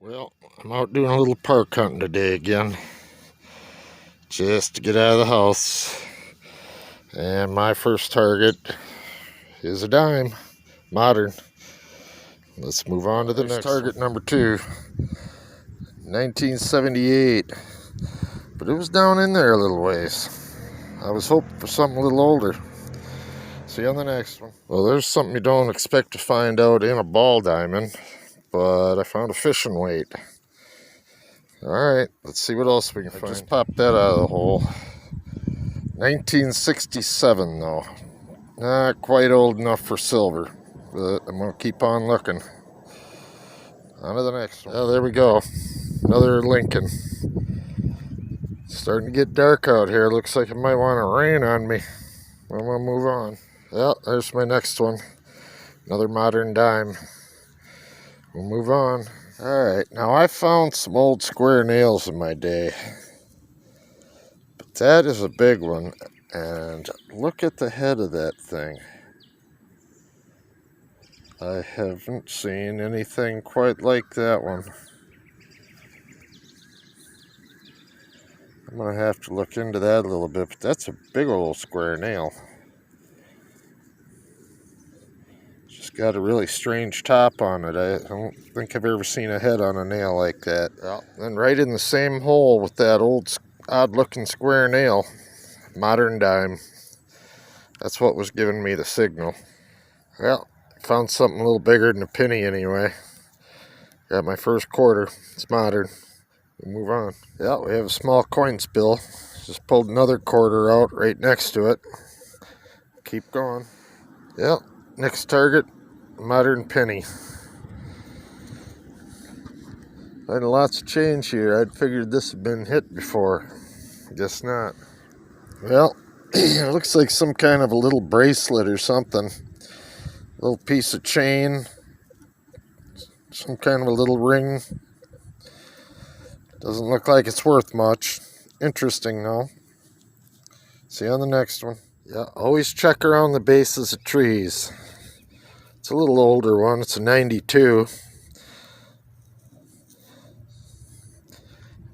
Well, I'm out doing a little park hunting today again, just to get out of the house. And my first target is a dime, modern. Let's move on to the next target one. Number 2, 1978. But it was down in there a little ways. I was hoping for something a little older. See you on the next one. Well, there's something you don't expect to find out in a ball diamond, but I found a fishing weight. Alright, let's see what else we can find. Just popped that out of the hole. 1967 though. Not quite old enough for silver, but I'm going to keep on looking. On to the next one. Oh, there we go. Another Lincoln. Starting to get dark out here. Looks like it might want to rain on me. I'm going to move on. Yeah, there's my next one. Another modern dime. We'll move on. Alright, now I found some old square nails in my day. But that is a big one. And look at the head of that thing. I haven't seen anything quite like that one. I'm going to have to look into that a little bit, but that's a big old square nail. Just got a really strange top on it. I don't think I've ever seen a head on a nail like that. Well, and right in the same hole with that old odd-looking square nail, modern dime. That's what was giving me the signal. Well, found something a little bigger than a penny anyway. Got my first quarter. It's modern. We'll move on. Yeah, we have a small coin spill. Just pulled another quarter out right next to it. Keep going. Yeah, next target, modern penny. Finding lots of change here. I'd figured this had been hit before. Guess not. Well, it looks like some kind of a little bracelet or something. A little piece of chain. Some kind of a little ring. Doesn't look like it's worth much. Interesting though. See you on the next one. Yeah, always check around the bases of trees. It's a little older one. It's a 92.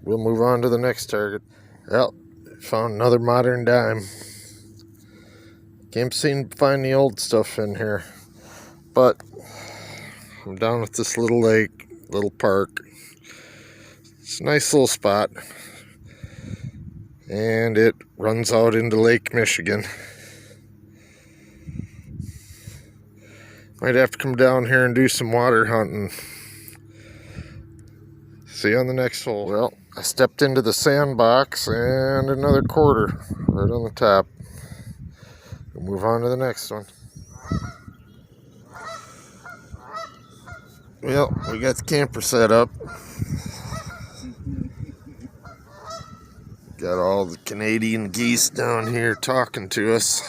We'll move on to the next target. Well, found another modern dime. Can't seem to find the old stuff in here. But I'm down at this little lake, little park. It's a nice little spot. And it runs out into Lake Michigan. Might have to come down here and do some water hunting. See you on the next hole. Well, I stepped into the sandbox and another quarter right on the top. We'll move on to the next one. Well, we got the camper set up. Got all the Canadian geese down here talking to us.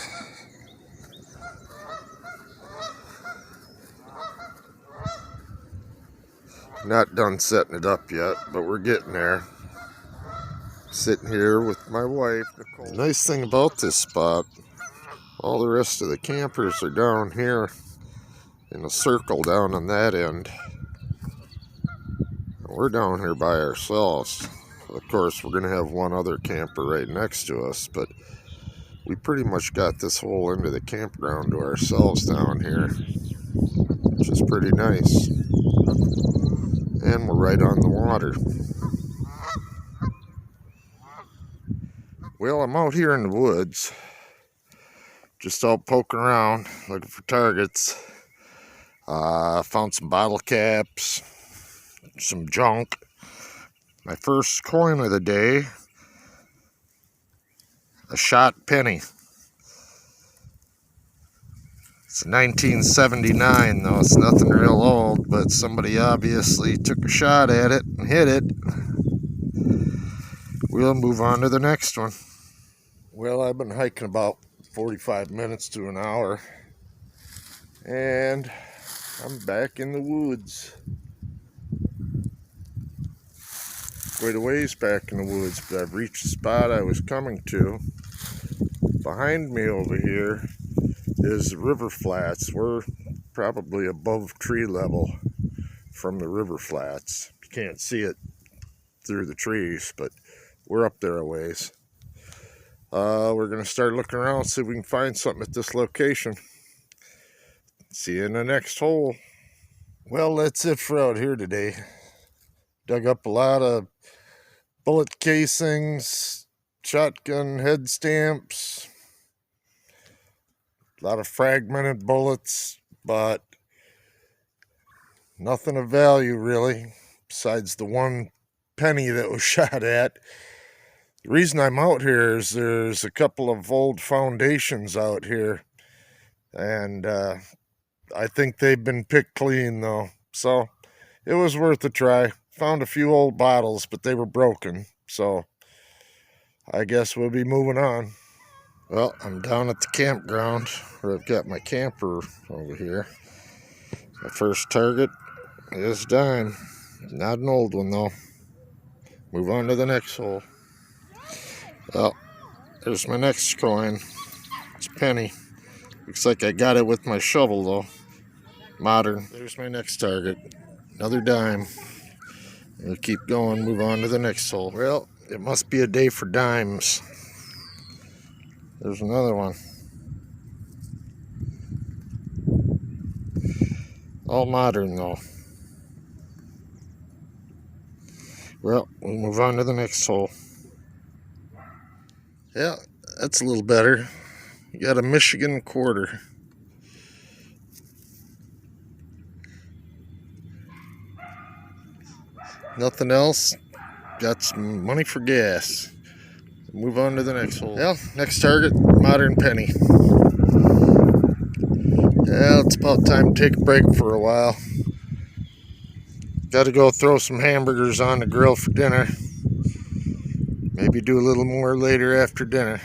Not done setting it up yet, but we're getting there. Sitting here with my wife, Nicole. The nice thing about this spot, all the rest of the campers are down here in a circle down on that end. We're down here by ourselves. Of course, we're going to have one other camper right next to us, but we pretty much got this whole end of the campground to ourselves down here, which is pretty nice. And we're right on the water. Well, I'm out here in the woods, just out poking around, looking for targets. Found some bottle caps, some junk. My first coin of the day, a shot penny. It's 1979 though, it's nothing real old, but somebody obviously took a shot at it and hit it. We'll move on to the next one. Well, I've been hiking about 45 minutes to an hour, and I'm back in the woods. Quite a ways back in the woods, but I've reached the spot I was coming to. Behind me over here is the river flats. We're probably above tree level from the river flats. You can't see it through the trees, but we're up there a ways. We're going to start looking around, see if we can find something at this location. See you in the next hole. Well, that's it for out here today. Dug up a lot of bullet casings, shotgun head stamps, a lot of fragmented bullets, but nothing of value really, besides the one penny that was shot at. The reason I'm out here is there's a couple of old foundations out here, and I think they've been picked clean though, so it was worth a try. Found a few old bottles, but they were broken, so I guess we'll be moving on. Well, I'm down at the campground where I've got my camper over here. My first target is dime. Not an old one though. Move on to the next hole. Well, there's my next coin. It's a penny. Looks like I got it with my shovel though. Modern. There's my next target. Another dime. We'll keep going, move on to the next hole. Well, it must be a day for dimes. There's another one. All modern though. Well, we'll move on to the next hole. Yeah, that's a little better. You got a Michigan quarter. Nothing else. Got some money for gas. Move on to the next hole. Well, next target, modern penny. Yeah, it's about time to take a break for a while. Got to go throw some hamburgers on the grill for dinner. Maybe do a little more later after dinner.